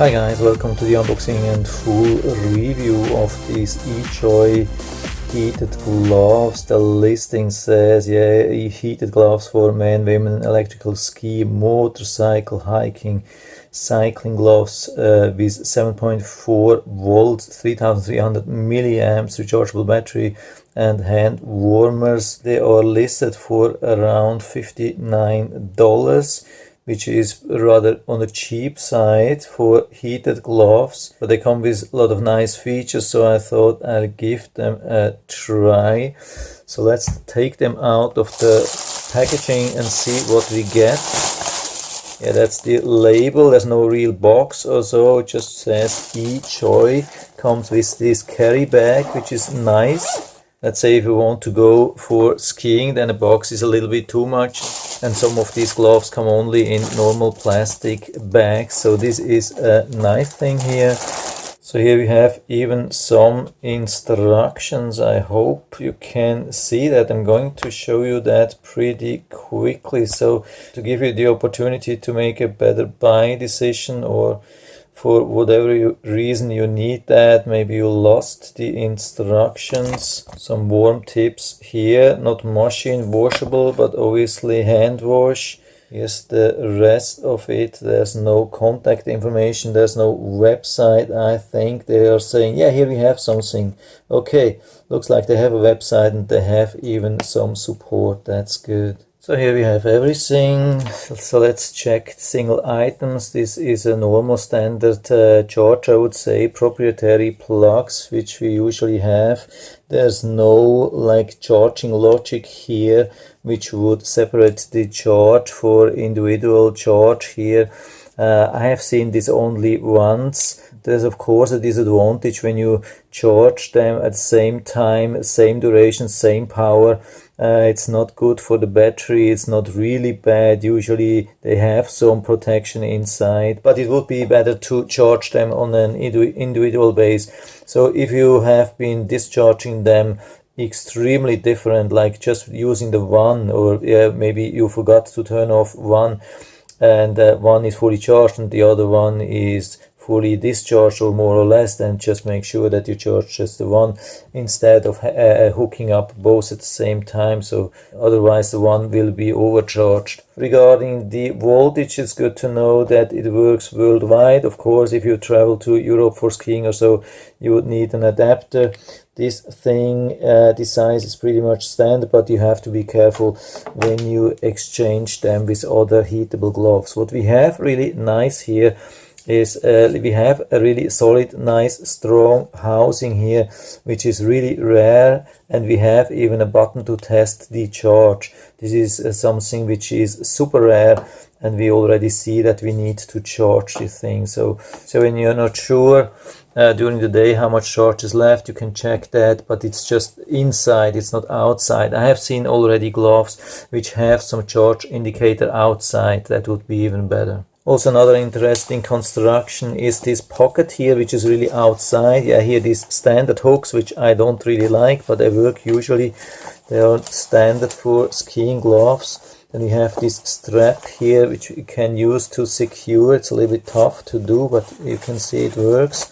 Hi guys, welcome to the unboxing and full review of these EJOY heated gloves. The listing says, heated gloves for men, women, electrical, ski, motorcycle, hiking, cycling gloves with 7.4 volts, 3300 milliamps, rechargeable battery and hand warmers. They are listed for around $59, which is rather on the cheap side for heated gloves, but they come with a lot of nice features, so I thought I'll give them a try. So let's take them out of the packaging and see what we get. Yeah, that's the label. There's no real box or so, it just says EJOY. Comes with this carry bag, which is nice. Let's say if you want to go for skiing, then a box is a little bit too much. And some of these gloves come only in normal plastic bags. So this is a nice thing here. So here we have even some instructions. I hope you can see that. I'm going to show you that pretty quickly. So to give you the opportunity to make a better buy decision, or for whatever reason you need that, maybe you lost the instructions. Some warm tips here, not machine washable, but obviously hand wash. Here's the rest of it. There's no contact information, there's no website. I think they are saying, yeah, here we have something. Okay, looks like they have a website and they have even some support. That's good. So here we have everything. So let's check single items. This is a normal standard charger, I would say, proprietary plugs, which we usually have. There's no like charging logic here, which would separate the charge for individual charge here. I have seen this only once. There's of course a disadvantage when you charge them at the same time, same duration, same power. It's not good for the battery. It's not really bad. Usually they have some protection inside, but it would be better to charge them on an individual base. So if you have been discharging them extremely different, like just using the one, or maybe you forgot to turn off one, and one is fully charged and the other one is fully discharged or more or less, then just make sure that you charge just the one instead of hooking up both at the same time, so otherwise the one will be overcharged. Regarding the voltage, it's good to know that it works worldwide. Of course, if you travel to Europe for skiing or so, you would need an adapter. This thing, the size is pretty much standard, but you have to be careful when you exchange them with other heatable gloves. What we have really nice here is we have a really solid, nice, strong housing here, which is really rare, and we have even a button to test the charge. This is something which is super rare, and we already see that we need to charge the thing. So when you're not sure during the day how much charge is left, you can check that, but it's just inside, it's not outside. I have seen already gloves which have some charge indicator outside. That would be even better. Also, another interesting construction is this pocket here, which is really outside. Yeah, here these standard hooks, which I don't really like, but they work usually. They are standard for skiing gloves. Then we have this strap here, which you can use to secure. It's a little bit tough to do, but you can see it works.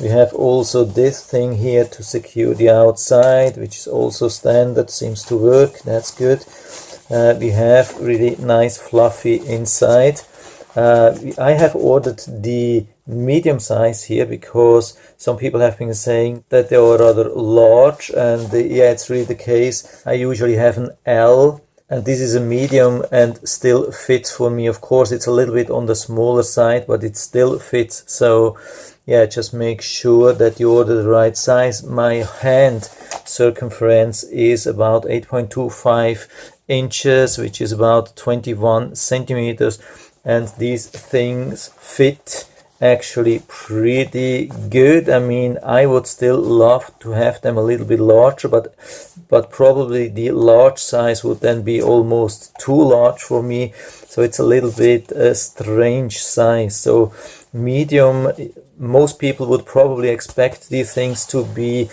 We have also this thing here to secure the outside, which is also standard, seems to work. That's good. We have really nice fluffy inside. I have ordered the medium size here because some people have been saying that they are rather large, and yeah, it's really the case. I usually have an L, and this is a medium and still fits for me. Of course, it's a little bit on the smaller side, but it still fits. So yeah, just make sure that you order the right size. My hand circumference is about 8.25 inches, which is about 21 centimeters. And these things fit actually pretty good. I mean, I would still love to have them a little bit larger, but probably the large size would then be almost too large for me. So it's a little bit a strange size. So medium, most people would probably expect these things to be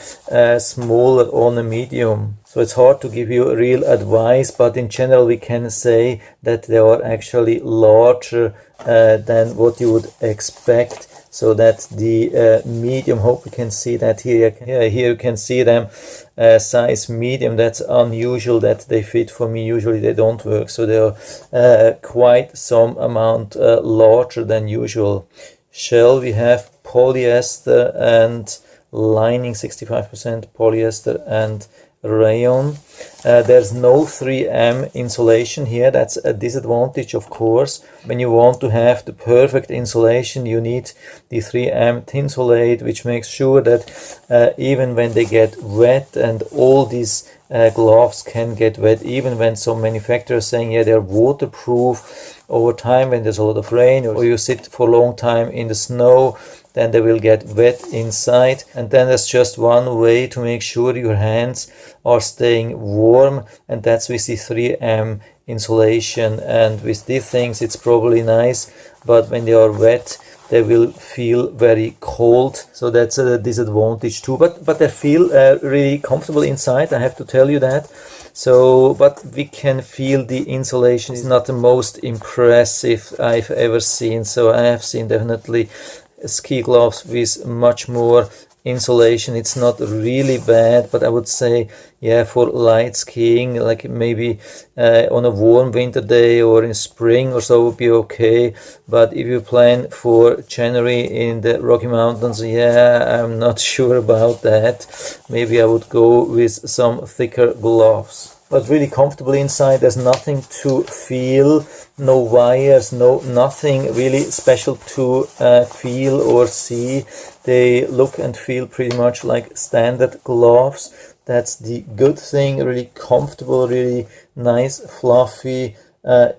smaller on a medium. So it's hard to give you real advice, but in general we can say that they are actually larger than what you would expect. So that the medium, hope you can see that here. Here you can see them size medium. That's unusual that they fit for me. Usually they don't work. So they are quite some amount larger than usual. Shell, we have polyester and lining, 65% polyester and rayon. There's no 3M insulation here. That's a disadvantage, of course. When you want to have the perfect insulation, you need the 3M Thinsulate, which makes sure that even when they get wet, and all these gloves can get wet, even when some manufacturers are saying, yeah, they're waterproof, over time when there's a lot of rain or you sit for a long time in the snow, then they will get wet inside. And then there's just one way to make sure your hands are staying warm, and that's with the 3M insulation. And with these things it's probably nice, but when they are wet they will feel very cold, so that's a disadvantage too. But they feel really comfortable inside, I have to tell you that. So, but we can feel the insulation is not the most impressive I've ever seen. So I have seen definitely ski gloves with much more insulation. It's not really bad, but I would say, yeah, for light skiing, like maybe on a warm winter day or in spring or so would be okay. But if you plan for January in the Rocky Mountains, yeah, I'm not sure about that. Maybe I would go with some thicker gloves. But really comfortable inside. There's nothing to feel, no wires, nothing really special to feel or see. They look and feel pretty much like standard gloves. That's the good thing. Really comfortable, really nice, fluffy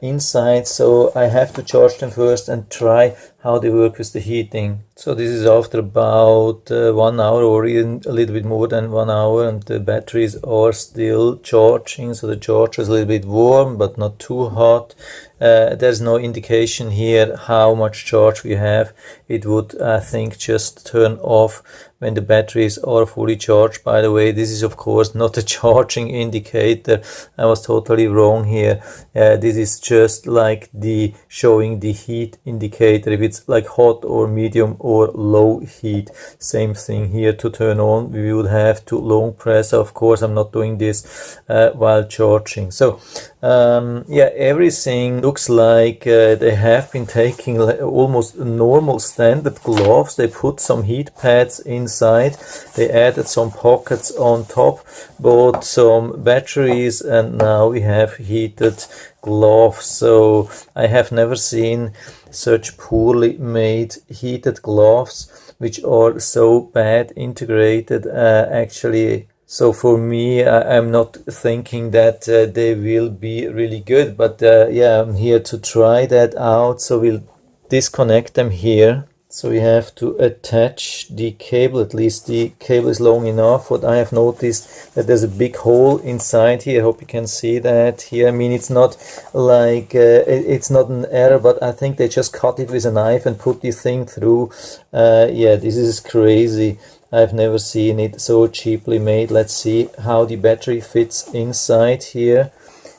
inside. So I have to charge them first and try how they work with the heating. So this is after about 1 hour or even a little bit more than 1 hour, and the batteries are still charging. So the charger is a little bit warm but not too hot. There's no indication here how much charge we have. It would, I think, just turn off when the batteries are fully charged. By the way, this is of course not a charging indicator. I was totally wrong here. This is just like the showing the heat indicator. If it's like hot or medium or low heat, same thing here. To turn on we would have to long press. Of course I'm not doing this while charging. So yeah, everything looks like they have been taking almost normal standard gloves. They put some heat pads inside, they added some pockets on top, bought some batteries, and now we have heated gloves. So I have never seen such poorly made heated gloves which are so bad integrated actually. So for me, I'm not thinking that they will be really good, but yeah, I'm here to try that out. So we'll disconnect them here. So we have to attach the cable. At least the cable is long enough. What I have noticed that there's a big hole inside here. I hope you can see that here. I mean, it's not like it's not an error, but I think they just cut it with a knife and put the thing through. Yeah, this is crazy. I've never seen it so cheaply made. Let's see how the battery fits inside here.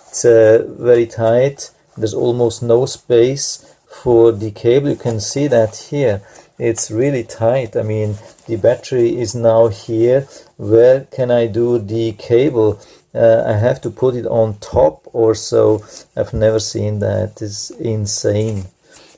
It's very tight. There's almost no space for the cable. You can see that here. It's really tight. I mean, the battery is now here. Where can I do the cable? I have to put it on top or so. I've never seen that. It's insane.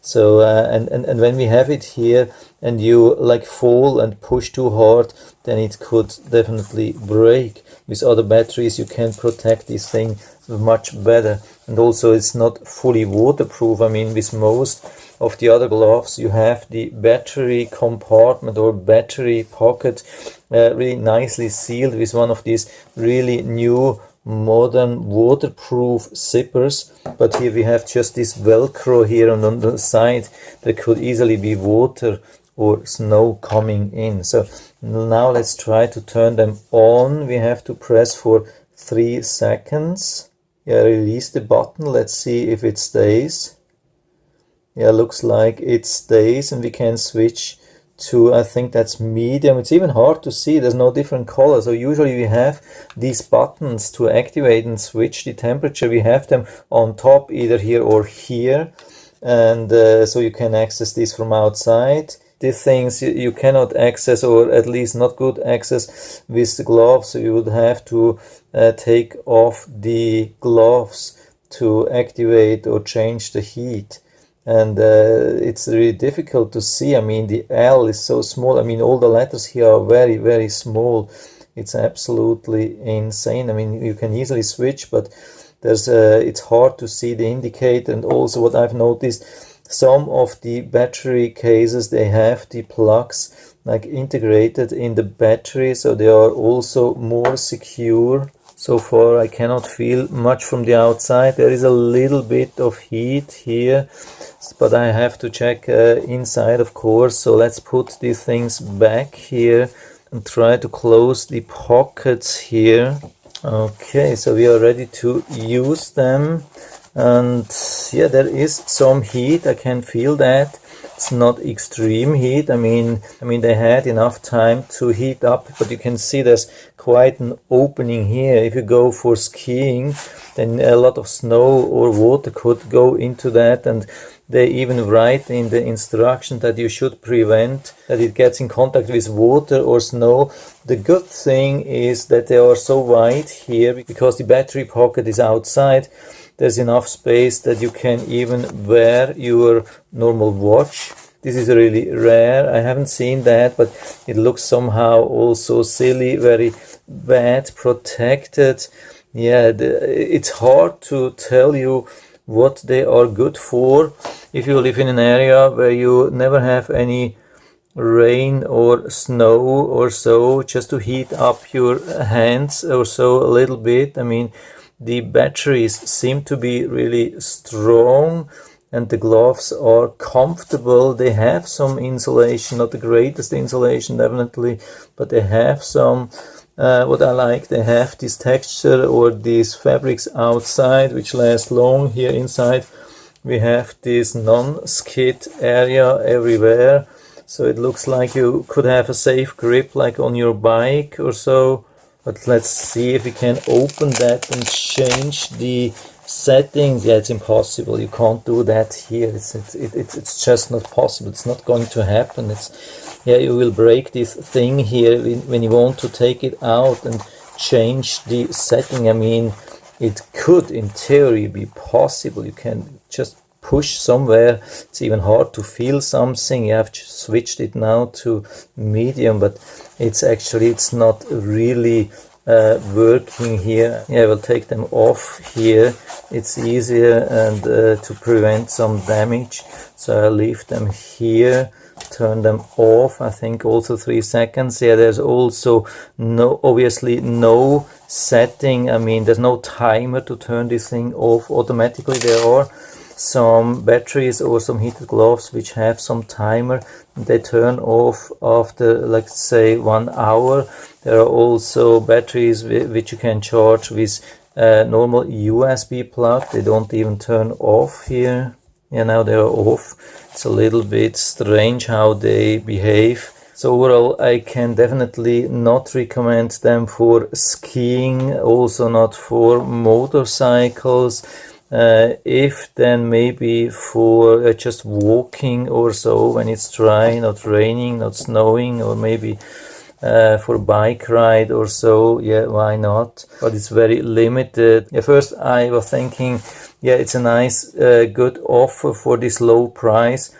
So and when we have it here and you like fall and push too hard, then it could definitely break. With other batteries you can protect this thing much better, and also it's not fully waterproof. I mean, with most of the other gloves you have the battery compartment or battery pocket really nicely sealed with one of these really new modern waterproof zippers, but here we have just this velcro here, and on the side there could easily be water or snow coming in. So now let's try to turn them on. We have to press for 3 seconds. Yeah, release the button. Let's see if it stays. Yeah, looks like it stays, and we can switch to, I think that's medium. It's even hard to see, there's no different color. So usually we have these buttons to activate and switch the temperature. We have them on top, either here or here, and so you can access this from outside. These things you cannot access, or at least not good access, with the gloves. So you would have to take off the gloves to activate or change the heat. And it's really difficult to see. I mean, the L is so small. I mean, all the letters here are very, very small. It's absolutely insane. I mean, you can easily switch, but there's it's hard to see the indicator. And also what I've noticed, some of the battery cases, they have the plugs like integrated in the battery, so they are also more secure. So far I cannot feel much from the outside. There is a little bit of heat here, but I have to check inside, of course. So let's put these things back here and try to close the pockets here. Okay, so we are ready to use them. And yeah, there is some heat. I can feel that. It's not extreme heat. I mean they had enough time to heat up, but you can see there's quite an opening here. If you go for skiing, then a lot of snow or water could go into that, and they even write in the instruction that you should prevent that it gets in contact with water or snow. The good thing is that they are so wide here, because the battery pocket is outside. There's enough space that you can even wear your normal watch. This is really rare. I haven't seen that, but it looks somehow also silly, very bad protected. Yeah, it's hard to tell you what they are good for. If you live in an area where you never have any rain or snow or so, just to heat up your hands or so a little bit. I mean, the batteries seem to be really strong, and the gloves are comfortable. They have some insulation, not the greatest insulation definitely, but they have some. What I like, they have this texture or these fabrics outside which last long. Here inside we have this non-skid area everywhere, so it looks like you could have a safe grip like on your bike or so. But let's see if we can open that and change the settings. Yeah, it's impossible. You can't do that here. It's just not possible. It's not going to happen. Yeah, you will break this thing here when you want to take it out and change the setting. I mean, it could in theory be possible. You can just push somewhere. It's even hard to feel something. You have switched it now to medium, but it's not really working here. Yeah, I will take them off here. It's easier and to prevent some damage. So I'll leave them here, turn them off. I think also 3 seconds. Yeah, there's also obviously no setting. I mean, there's no timer to turn this thing off automatically. There are some batteries or some heated gloves which have some timer, and they turn off after, like, say 1 hour. There are also batteries which you can charge with a normal USB plug. They don't even turn off here. Yeah, now they are off. It's a little bit strange how they behave. So overall, I can definitely not recommend them for skiing, also not for motorcycles. If then maybe for just walking or so when it's dry, not raining, not snowing, or maybe for a bike ride or so, yeah, why not? But it's very limited. At first I was thinking, yeah, it's a nice good offer for this low price,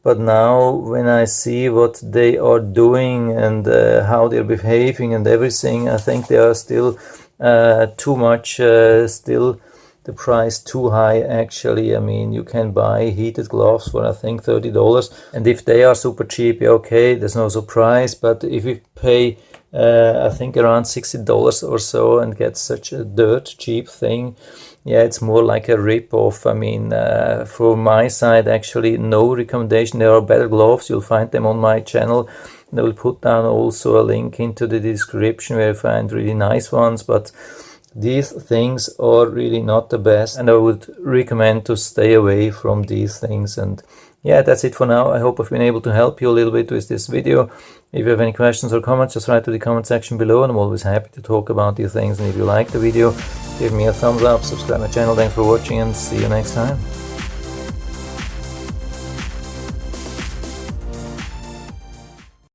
but now when I see what they are doing and how they're behaving and everything, I think they are still too much, still the price too high actually. I mean, you can buy heated gloves for I think $30, and if they are super cheap, yeah, okay, there's no surprise. But if you pay I think around $60 or so and get such a dirt cheap thing, yeah, it's more like a rip-off. I mean, from my side, actually no recommendation. There are better gloves. You'll find them on my channel, and I will put down also a link into the description where you find really nice ones, but these things are really not the best, and I would recommend to stay away from these things. And yeah, that's it for now. I hope I've been able to help you a little bit with this video. If you have any questions or comments, just write to the comment section below, and I'm always happy to talk about these things. And if you like the video, give me a thumbs up, subscribe my channel. Thanks for watching, and see you next time.